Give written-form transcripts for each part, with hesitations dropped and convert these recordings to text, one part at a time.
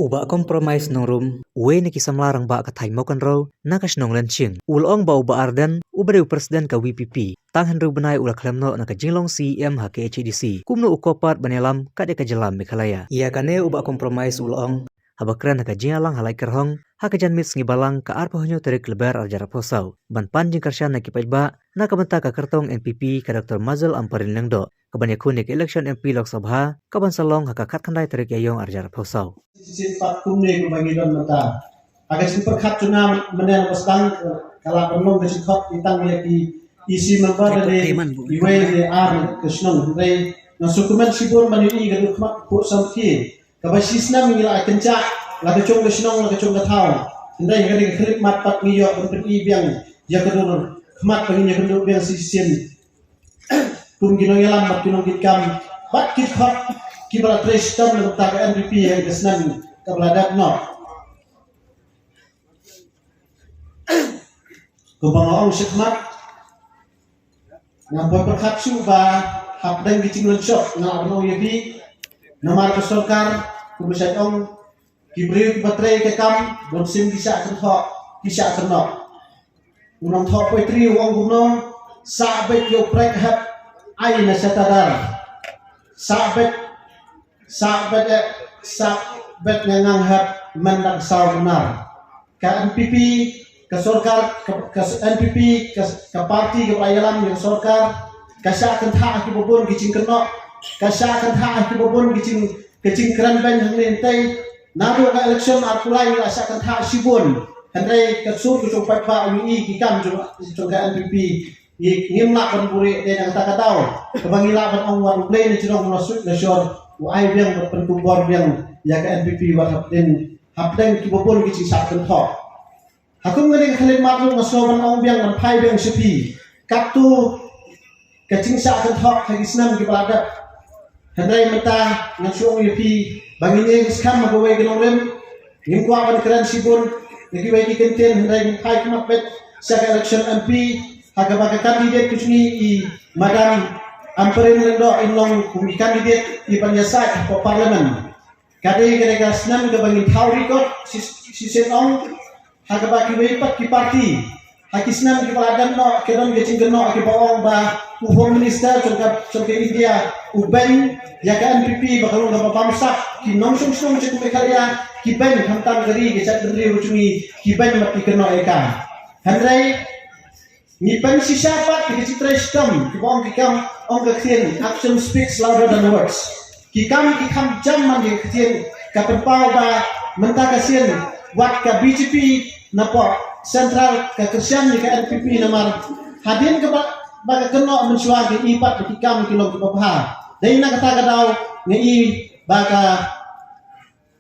Uba kompromis nongrum, we ni kisam larang ba kathai mokan ro, nakas nonglen ching. Ulong ba uba arden, ubare presiden ka WPP. Tanghan ru benai ula klemno naka jinglong CM ha ke HDC. Kumno ukopat banelam kade ka jalam Meghalaya. Ia kane uba kompromis ulong, habakran naka jingalang halai kerhong, haka janmit ngibalang ka arpa honyo terik lebar arjara posau. Ban panjing karsyan na kipajba, nakabanta ka kartong NPP ka Dr. Mazal Amparin Lengdo. Kabanyak kunik election MP Lok Sabha, kaban salong haka katkandai terik yayong arjara posau. Sifat kumne ko bangidon mata. Agak simpel kat cuna menel pasang kalau perlu kesikap ditang lagi isi member dari iwe di ar kesnong dari nasukuman sibur manini gaduh mak pur samki. Kabasisna mengila kencak laga cung kesnong laga cung katau. Ndai gadi kerip mat pat miyo berpergi biang dia gaduh kemat penginya gaduh biang sisin. Kum ginong yalam mat ginong kitkam bat kitkap kibala trestam letak NPP yang kesnan kebeladak no. Kebangaong sekmat ngampoi perkat suba hapdeng gicing lensyok ngalapno yebi namar kesorkar kubisat ong kibri baterai kekam bonsim bisa terno unang thok poetri wong gumno sabet yo prek hap ai na satadar sabet ngangang hat mendak saw benar ke NPP ke sorkar ke NPP ke parti ke pelayanan yang sorkar kasya akan tak akibobon gicing kenok kasya akan tak akibobon gicing keren ben hentai naru ke election arpulai kasya akan tak sibun hentai ke sur ke copat pak UI kikam juga NPP ngimlak ban buri dan yang tak tahu kebangila ban ongwan play ni cirong masuk nasyur uai biang berpenkumpor biang ya ke NPP wat hapden kibobon gici sak kentok hakum ngene khalid matluk masoban ong biang ban pai biang sepi kaptu kecing sak kentok hagisnam ki baladat hendai meta ngasuang yepi bangine skam magawe genorem ngimkwa ban keren sibun lagi bagi kenten hendai pai kemat bet sak election MP hagabaga kandidat kusni I Madam Amparin Lengdo inlong kumi kandidat I Panyasai ke parlemen. Kadai kadai senam ke bangin thau record sisen ong hagabaki weipat ki parti. Haki senam ki paladan no kedon gecing geno ki baong ba home minister contoh India uben ya ke NPP bakalong ga bamsak ki nongsung cek Meghalaya ki ben hantam gari gecat gari ucungi ki ben mati keno eka. Handrai ni pensi siapa kita citra istam kita kikam ong kekien action speaks louder than words kikam jam mandi kekien kapan pau ba mentah kasian wat ka BJP napa central ka kersian ni ka NPP namar hadin ke baga keno mensuagi ipat kikam kilong kibabha dai na kata kadau ngi baga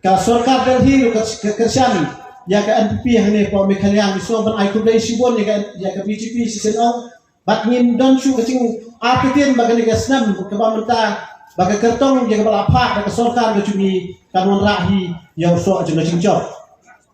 ka sorkar Delhi ka kersian ya ke NPP hane po Meghalaya miso ban ai kudai sibon ya ke BJP sisen ong bat ngin don su kecing apitien baga negasnam ke pamenta baga kertong ya ke balapa ke sorkar ke cumi kanun rahi ya so ajeng cingcor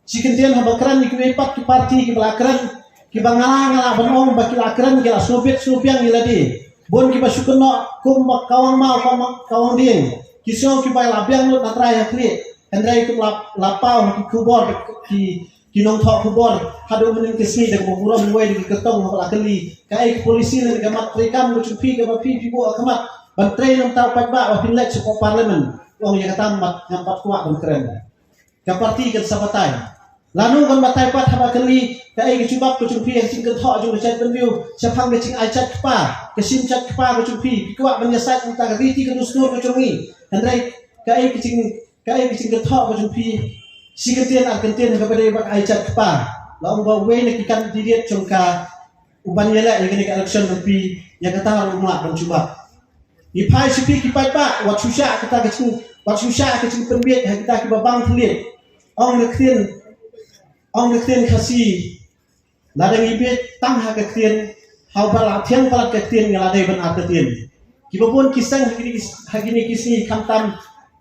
sikentian habakran ni ke pat ki parti ki balakran ki bangala ban ong baki lakran ki Soviet Sopiang iladi bon ki basukono kum kawang mau kawang ding ki so ki bai labiang lut natrai kli Hendai itu lapau ki kubor ki nong thok kubor hadu mening kesni dak buburam we di ketong ngapal akeli kai polisi le gamat rekam lu cupi ke bapi pibo akamat bantrei nong tau patba wa pinlek sepo parlemen wong yang kata mat ngampat kuat dan keren ka parti kan sabatai lanu kan batai pat haba keli kai ki cubak ku cupi yang sing thok jung chat benview sapang ke cing achat kpa ke sim chat kpa ku cupi kuat menyesat entah riti ke dustur ku cungi hendai kai ki cing ketok macam pi sikentian akentian kepada bak aicat kepa laung ba we nak ikan didiet congka uban yela yang ni election pi yang kata rumah dan cuba ni pai sipi ki pai pa wat susah kita kecing penbiet kita ki babang tulit ong nekien khasi ladang ibet tang ha ketien hau bala tiang bala ketien ngalade ban aketien ki babon kisang hagini kisni kamtam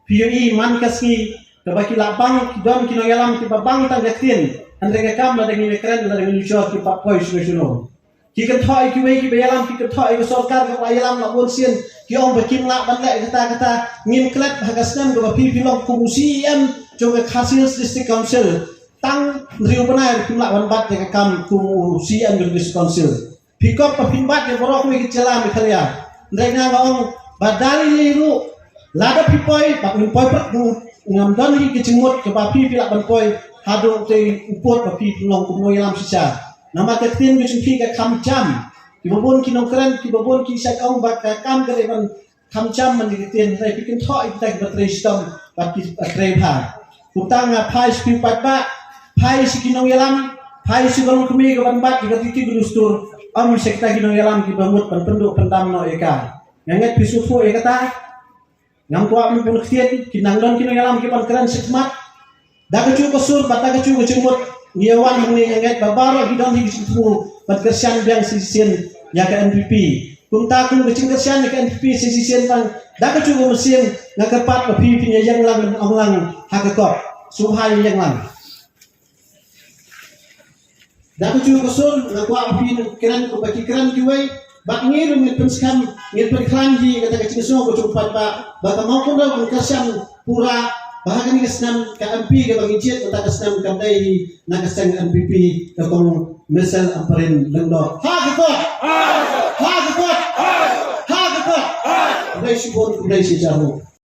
PUI man kasih kebaki lapang don kino yalam ki babang tang gatin andre ka kam la dengi keren la dengi lucu ki papoi suno ki kan thoi ki we ki yalam ki thoi ko sorkar ka yalam la bon sien ki ong bakim la ban la kata ngim klet hagasnan go pi pilong kumusian Juga hasil district council tang riu benar pula wan bat ke kam ku CM district council. Pikop pimbat ke borok mi kecela mi khalia. Ndena ngong badali liru lada pipoi pak pipoi prak ngam don hi kecimut ke papi pila banpoi hadu te upot papi long kumno yalam sisa. Nama ketin bisun fi ke kam jam. Kibabon kinong keren kibabon ki sa kaung bat ka kam ke ban kam jam man ketin rai pikin tho itak bat restom bat ki atreha. Utang pai spi pat ba pai sikinong yalam pai sikolong kemi ke ban bat ki titi gustur am sekta kinong yalam ki bamut pan penduk pendam no eka. Nganget pisufo ekata ngam tua mi pun khtiet kinang don kinong yalam ki pan keren sikmat da ka chu ko sur bata ka chu ko chumut ngiawan muni nganget babaro hidon hi sifu pat kersian biang sisien ya ka NPP kumta kun kecing kersian ka NPP sisien pan da ka chu ko mesin ngakapat papi pinya yang lang onglang hakakop suhai yang lang da ka chu ko sur ngakwa api keren ko baki keren kiwai bak ngiru mit penskam ngir perklanji kata kecing so ko cupat ba baka mau kun da kersian pura bahagian kesnam ke MP ke bagi jet kata kesnam kadai nak kesang MPP ke kong misal amparin lendo ha gekot ha gekot ha gekot kudai sibon kudai sijaru